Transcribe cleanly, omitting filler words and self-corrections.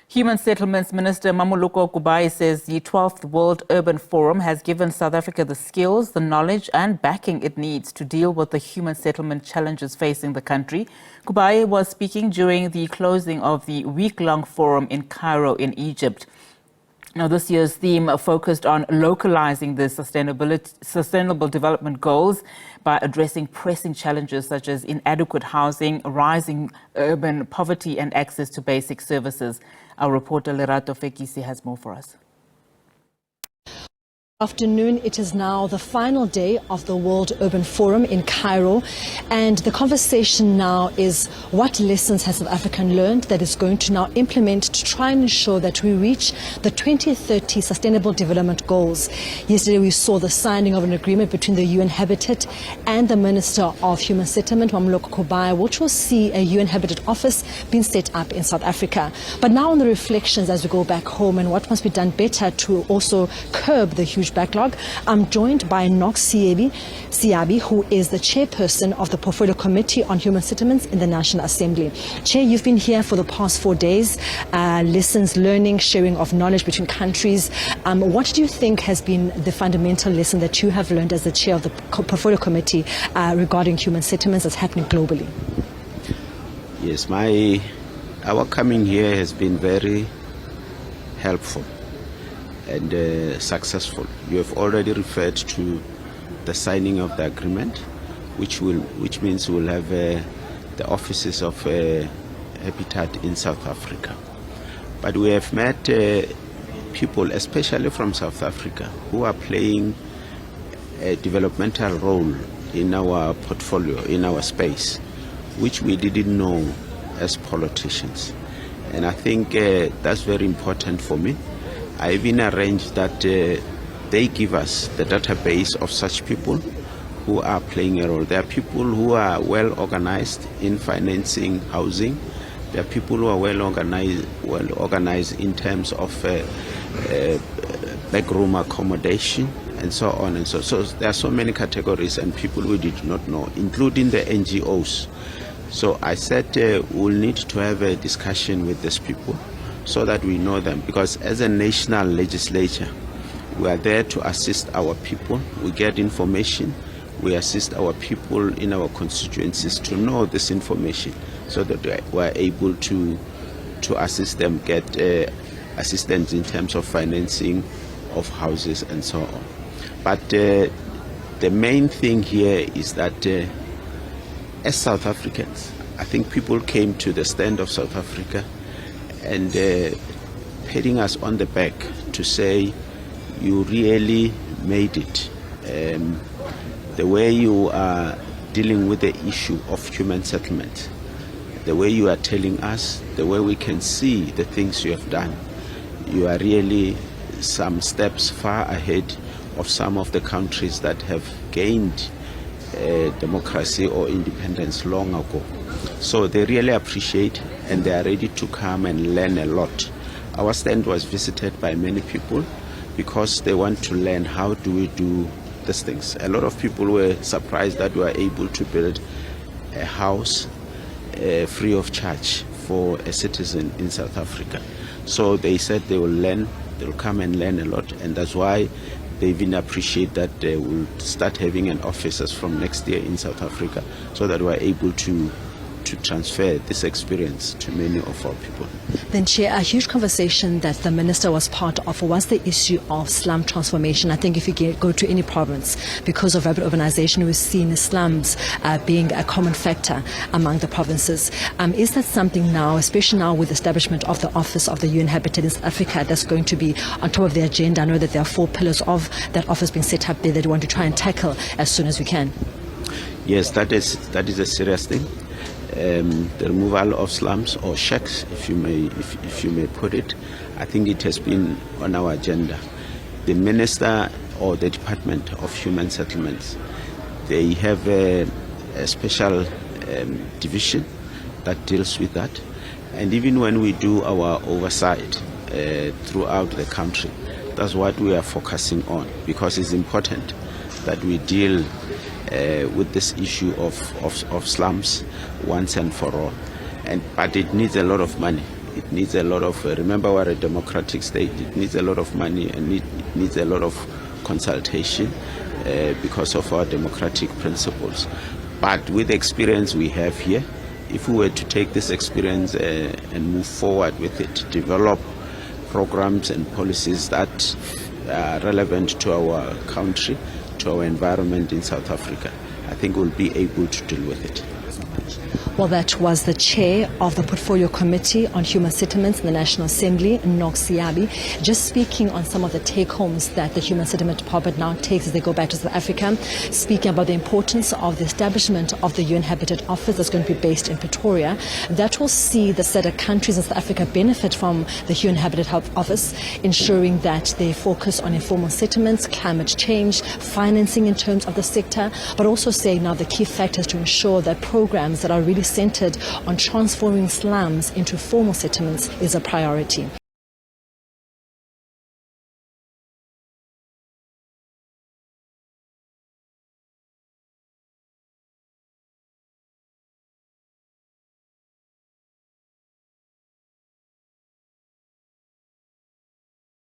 Human Settlements Minister Mmamoloko Kubayi says the 12th World Urban Forum has given South Africa the skills, the knowledge and backing it needs to deal with the human settlement challenges facing the country. Kubayi was speaking during the closing of the week-long forum in Cairo in Egypt. Now, this year's theme focused on localizing the sustainable development goals by addressing pressing challenges such as inadequate housing, rising urban poverty and access to basic services. Our reporter Lerato Fekisi has more for us. Afternoon, it is now the final day of the World Urban Forum in Cairo, and the conversation now is what lessons has South Africa learned that is going to now implement to try and ensure that we reach the 2030 Sustainable Development Goals. Yesterday we saw the signing of an agreement between the UN Habitat and the Minister of Human Settlement, Mmamoloko Kubayi, which will see a UN Habitat office being set up in South Africa. But now on the reflections as we go back home and what must be done better to also curb the huge backlog, I'm joined by Nocks Seabi, who is the chairperson of the Portfolio Committee on Human Settlements in the National Assembly. Chair, you've been here for the past 4 days, lessons, learning, sharing of knowledge between countries. What do you think has been the fundamental lesson that you have learned as the chair of the Portfolio Committee regarding human settlements that's happening globally? Yes, our coming here has been very helpful and successful. You have already referred to the signing of the agreement, which means we'll have the offices of Habitat in South Africa. But we have met people, especially from South Africa, who are playing a developmental role in our portfolio, in our space, which we didn't know as politicians. And I think that's very important for me. I even arranged that they give us the database of such people who are playing a role. There are people who are well organized in financing housing. There are people who are well organized in terms of backroom accommodation and so on and so. So there are so many categories and people we did not know, including the NGOs. So I said we'll need to have a discussion with these people so that we know them, because as a national legislature, we are there to assist our people. We get information, we assist our people in our constituencies to know this information so that we are able to assist them, get assistance in terms of financing of houses and so on. But the main thing here is that as South Africans, I think people came to the stand of South Africa and patting us on the back to say, you really made it. The way you are dealing with the issue of human settlement, the way you are telling us, the way we can see the things you have done, you are really some steps far ahead of some of the countries that have gained democracy or independence long ago. So they really appreciate and they are ready to come and learn a lot. Our stand was visited by many people because they want to learn how do we do these things. A lot of people were surprised that we were able to build a house free of charge for a citizen in South Africa. So they said they will learn, they will come and learn a lot, and that's why they even appreciate that they will start having an offices from next year in South Africa so that we're able to transfer this experience to many of our people. Then, Chair, a huge conversation that the Minister was part of was the issue of slum transformation. I think if you go to any province, because of rapid urbanization, we've seen slums being a common factor among the provinces. Is that something now, especially now with the establishment of the Office of the UN Habitat in South Africa, that's going to be on top of the agenda? I know that there are 4 pillars of that office being set up there that we want to try and tackle as soon as we can. Yes, that is a serious thing. The removal of slums or shacks, if you may put it, I think it has been on our agenda. The Minister or the Department of Human Settlements, they have a special division that deals with that. And even when we do our oversight throughout the country, that's what we are focusing on, because it's important that we deal with this issue of slums once and for all. But it needs a lot of money. It needs a lot of, remember we're a democratic state, it needs a lot of money and it needs a lot of consultation because of our democratic principles. But with the experience we have here, if we were to take this experience and move forward with it, develop programs and policies that are relevant to our country, to our environment in South Africa, I think we'll be able to deal with it. Well, that was the chair of the Portfolio Committee on Human Settlements in the National Assembly, Nocks Seabi, just speaking on some of the take-homes that the Human Settlement Department now takes as they go back to South Africa, speaking about the importance of the establishment of the UN Habitat Office that's going to be based in Pretoria. That will see the set of countries in South Africa benefit from the UN Habitat Office, ensuring that they focus on informal settlements, climate change, financing in terms of the sector, but also saying now the key factors to ensure that programs that are really centered on transforming slums into formal settlements is a priority.